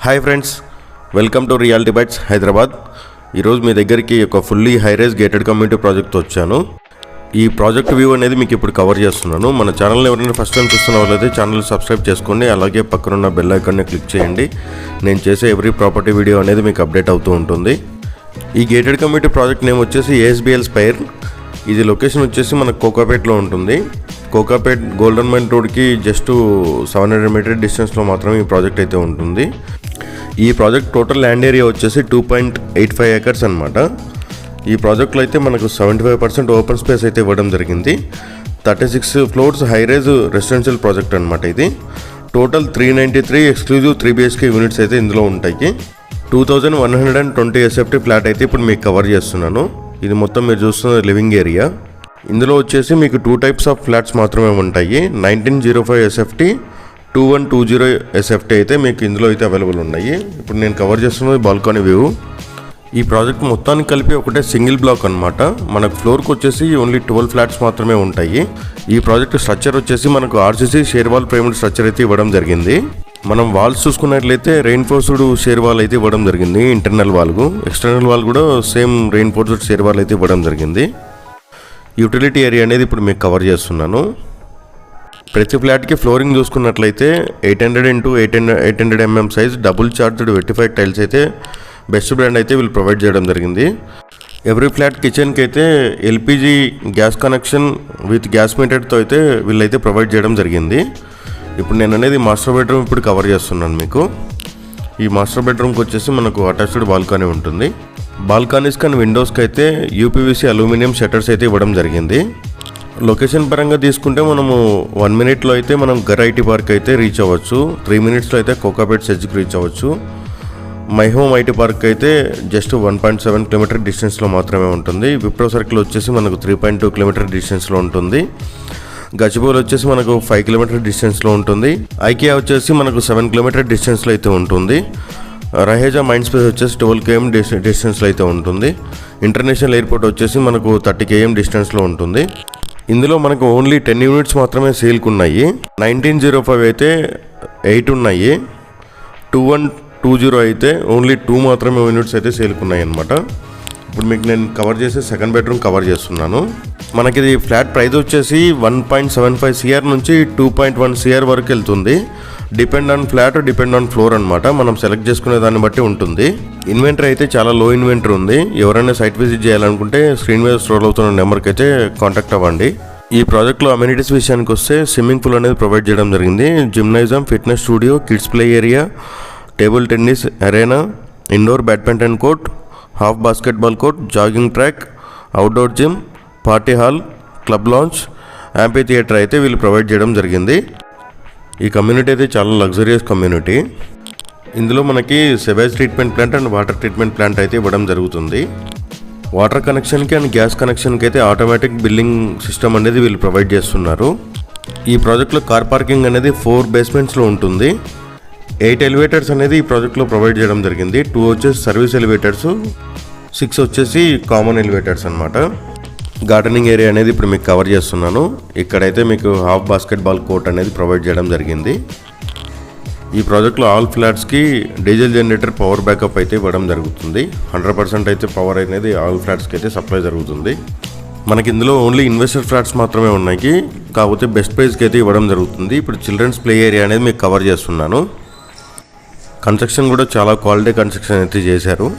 Hi friends, welcome to reality bytes Hyderabad. ఈరోజు మీ దగ్గరికి ఒక ఫుల్లీ హైరైజ్ గేటెడ్ కమ్యూనిటీ ప్రాజెక్ట్తో వచ్చాను. ఈ ప్రాజెక్ట్ వ్యూ అనేది మీకు ఇప్పుడు కవర్ చేస్తున్నాను. మన ఛానల్ని ఎవరైనా ఫస్ట్ టైం చూస్తున్న వాళ్ళైతే ఛానల్ సబ్స్క్రైబ్ చేసుకోండి, అలాగే పక్కనున్న బెల్ ఐకాన్ని క్లిక్ చేయండి. నేను చేసే ఎవ్రీ ప్రాపర్టీ వీడియో అనేది మీకు అప్డేట్ అవుతూ ఉంటుంది. ఈ గేటెడ్ కమ్యూనిటీ ప్రాజెక్ట్ నేమ్ వచ్చేసి ASBL స్పైర్. ఇది లొకేషన్ వచ్చేసి మనకు కోకాపేట్లో ఉంటుంది. కోకాపేట్ గోల్డెన్ మైల్ రోడ్కి జస్ట్ 700 మీటర్ డిస్టెన్స్లో మాత్రమే ఈ ప్రాజెక్ట్ అయితే ఉంటుంది. ఈ ప్రాజెక్ట్ టోటల్ ల్యాండ్ ఏరియా వచ్చేసి 2.85 acres అనమాట. ఈ ప్రాజెక్ట్లో అయితే మనకు 75% ఓపెన్ స్పేస్ అయితే ఇవ్వడం జరిగింది. 36 floors హైరైజ్ రెసిడెన్షియల్ ప్రాజెక్ట్ అనమాట. ఇది టోటల్ 393 ఎక్స్క్లూజివ్ 3 BHK యూనిట్స్ అయితే ఇందులో ఉంటాయి. 2120 SFT ఫ్లాట్ అయితే ఇప్పుడు మీకు కవర్ చేస్తున్నాను. ఇది మొత్తం మీరు చూస్తున్న లివింగ్ ఏరియా. ఇందులో వచ్చేసి మీకు 2 types ఆఫ్ ఫ్లాట్స్ మాత్రమే ఉంటాయి. 1905 SFT, 2120 SFT అయితే మీకు ఇందులో అయితే అవైలబుల్ ఉన్నాయి. ఇప్పుడు నేను కవర్ చేస్తున్నది బాల్కనీ వ్యూ. ఈ ప్రాజెక్ట్ మొత్తానికి కలిపి ఒకటే సింగిల్ బ్లాక్ అనమాట. మనకు ఫ్లోర్కి వచ్చేసి ఓన్లీ 12 ఫ్లాట్స్ మాత్రమే ఉంటాయి. ఈ ప్రాజెక్ట్ స్ట్రక్చర్ వచ్చేసి మనకు RCC share wall framed structure అయితే ఇవ్వడం జరిగింది. మనం వాల్స్ చూసుకున్నట్లయితే రెయిన్ఫోర్స్డ్ షేర్ వాల్ అయితే ఇవ్వడం జరిగింది. ఇంటర్నల్ వాల్కు ఎక్స్టర్నల్ వాల్ కూడా సేమ్ రెయిన్ఫోర్స్డ్ షేర్ వాల్ అయితే ఇవ్వడం జరిగింది. యూటిలిటీ ఏరియా అనేది ఇప్పుడు మీకు కవర్ చేస్తున్నాను. ప్రతి ఫ్లాట్కి ఫ్లోరింగ్ చూసుకున్నట్లయితే 800 x 800 mm size double charged vitrified tiles అయితే బెస్ట్ బ్రాండ్ అయితే వీళ్ళు ప్రొవైడ్ చేయడం జరిగింది. ఎవ్రీ ఫ్లాట్ కిచెన్కి అయితే LPG gas connection with gas మీటర్తో అయితే వీళ్ళైతే ప్రొవైడ్ చేయడం జరిగింది. ఇప్పుడు నేను అనేది మాస్టర్ బెడ్రూమ్ ఇప్పుడు కవర్ చేస్తున్నాను మీకు. ఈ మాస్టర్ బెడ్రూమ్కి వచ్చేసి మనకు అటాచ్డ్ బాల్కనీ ఉంటుంది. బాల్కనీస్ కానీ విండోస్కి అయితే UPVC అల్యూమినియం షట్టర్స్ అయితే ఇవ్వడం జరిగింది. లొకేషన్ పరంగా తీసుకుంటే మనము 1 minute అయితే మనం గర్ IT పార్క్ అయితే రీచ్ అవ్వచ్చు. 3 minutes అయితే కోకాపేట్ సెజ్కి రీచ్ అవ్వచ్చు. మై హోమ్ IT పార్క్ అయితే జస్ట్ 1.7 km డిస్టెన్స్లో మాత్రమే ఉంటుంది. విప్రో సర్కిల్ వచ్చేసి మనకు 3.2 km డిస్టెన్స్లో ఉంటుంది. గచ్చిబౌలి వచ్చేసి మనకు 5 km డిస్టెన్స్లో ఉంటుంది. ఐకియా వచ్చేసి మనకు 7 km డిస్టెన్స్లో అయితే ఉంటుంది. రహేజా మైండ్ స్పేస్ వచ్చేసి 12 km డిస్టెన్స్లో అయితే ఉంటుంది. ఇంటర్నేషనల్ ఎయిర్పోర్ట్ వచ్చేసి మనకు 30 km డిస్టెన్స్లో ఉంటుంది. ఇందులో మనకు ఓన్లీ 10 యూనిట్స్ మాత్రమే సేల్కి ఉన్నాయి. 1905 అయితే 8 ఉన్నాయి. 2120 అయితే ఓన్లీ 2 మాత్రమే యూనిట్స్ అయితే సేల్కి ఉన్నాయి అనమాట. ఇప్పుడు మీకు నేను కవర్ చేసే సెకండ్ బెడ్రూమ్ కవర్ చేస్తున్నాను. మనకి ఇది ఫ్లాట్ ప్రైస్ వచ్చేసి 1.75 CR నుంచి 2.1 CR వరకు వెళ్తుంది. Depend on flat, depend on floor అనమాట. మనం సెలెక్ట్ చేసుకునే దాన్ని బట్టి ఉంటుంది. ఇన్వెంటరీ అయితే చాలా లో ఇన్వెంటరీ ఉంది. ఎవరైనా సైట్ విజిట్ చేయాలనుకుంటే స్క్రీన్ మీద స్క్రోల్ అవుతున్న నెంబర్కి అయితే కాంటాక్ట్ అవ్వండి. ఈ ప్రాజెక్ట్లో అమ్యూనిటీస్ విషయానికి వస్తే స్విమ్మింగ్ పూల్ అనేది ప్రొవైడ్ చేయడం జరిగింది. Gymnasium, fitness studio, kids play area, table tennis arena, indoor badminton court, half basketball court, jogging track, outdoor gym, party hall, club lounge, amphitheatre అయితే వీళ్ళు ప్రొవైడ్ చేయడం జరిగింది. ఈ కమ్యూనిటీ అయితే చాలా లగ్జరియస్ కమ్యూనిటీ. ఇందులో మనకి Savage treatment plant and water treatment plant అయితే ఇవ్వడం జరుగుతుంది. వాటర్ కనెక్షన్కి అండ్ గ్యాస్ కనెక్షన్కి అయితే ఆటోమేటిక్ బిల్లింగ్ సిస్టమ్ అనేది వీళ్ళు ప్రొవైడ్ చేస్తున్నారు. ఈ ప్రాజెక్ట్లో కార్ పార్కింగ్ అనేది 4 basements ఉంటుంది. 8 ఎలివేటర్స్ అనేది ఈ ప్రాజెక్ట్లో ప్రొవైడ్ చేయడం జరిగింది. 2 వచ్చేసి సర్వీస్ ఎలివేటర్స్, 6 వచ్చేసి కామన్ ఎలివేటర్స్ అనమాట. గార్డెనింగ్ ఏరియా అనేది ఇప్పుడు మీకు కవర్ చేస్తున్నాను. ఇక్కడైతే మీకు హాఫ్ బాస్కెట్బాల్ కోర్ట్ అనేది ప్రొవైడ్ చేయడం జరిగింది. ఈ ప్రాజెక్ట్లో ఆల్ ఫ్లాట్స్కి డీజిల్ జనరేటర్ పవర్ బ్యాకప్ అయితే ఇవ్వడం జరుగుతుంది. 100% అయితే పవర్ అనేది ఆల్ ఫ్లాట్స్కి అయితే సప్లై జరుగుతుంది. మనకి ఇందులో ఓన్లీ ఇన్వెస్టర్ ఫ్లాట్స్ మాత్రమే ఉన్నాయి, కాకపోతే బెస్ట్ ప్రైస్కి అయితే ఇవ్వడం జరుగుతుంది. ఇప్పుడు చిల్డ్రన్స్ ప్లే ఏరియా అనేది మీకు కవర్ చేస్తున్నాను. కన్స్ట్రక్షన్ కూడా చాలా క్వాలిటీ కన్స్ట్రక్షన్ అయితే చేశారు.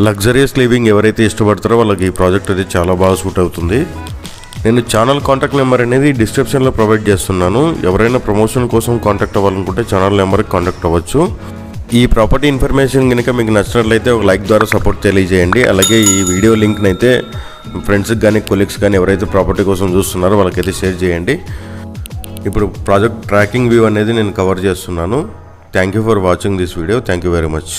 లగ్జరియస్ లివింగ్ ఎవరైతే ఇష్టపడతారో వాళ్ళకి ఈ ప్రాజెక్ట్ అయితే చాలా బాగా సూట్ అవుతుంది. నేను ఛానల్ కాంటాక్ట్ నెంబర్ అనేది డిస్క్రిప్షన్లో ప్రొవైడ్ చేస్తున్నాను. ఎవరైనా ప్రమోషన్ కోసం కాంటాక్ట్ అవ్వాలనుకుంటే ఛానల్ నెంబర్కి కాంటాక్ట్ అవ్వచ్చు. ఈ ప్రాపర్టీ ఇన్ఫర్మేషన్ కనుక మీకు నచ్చినట్లయితే ఒక లైక్ ద్వారా సపోర్ట్ తెలియజేయండి. అలాగే ఈ వీడియో లింక్ని అయితే ఫ్రెండ్స్కి కానీ కొలీగ్స్ కానీ ఎవరైతే ప్రాపర్టీ కోసం చూస్తున్నారో వాళ్ళకైతే షేర్ చేయండి. ఇప్పుడు ప్రాజెక్ట్ ట్రాకింగ్ వ్యూ అనేది నేను కవర్ చేస్తున్నాను. Thank you for watching this video. Thank you very much.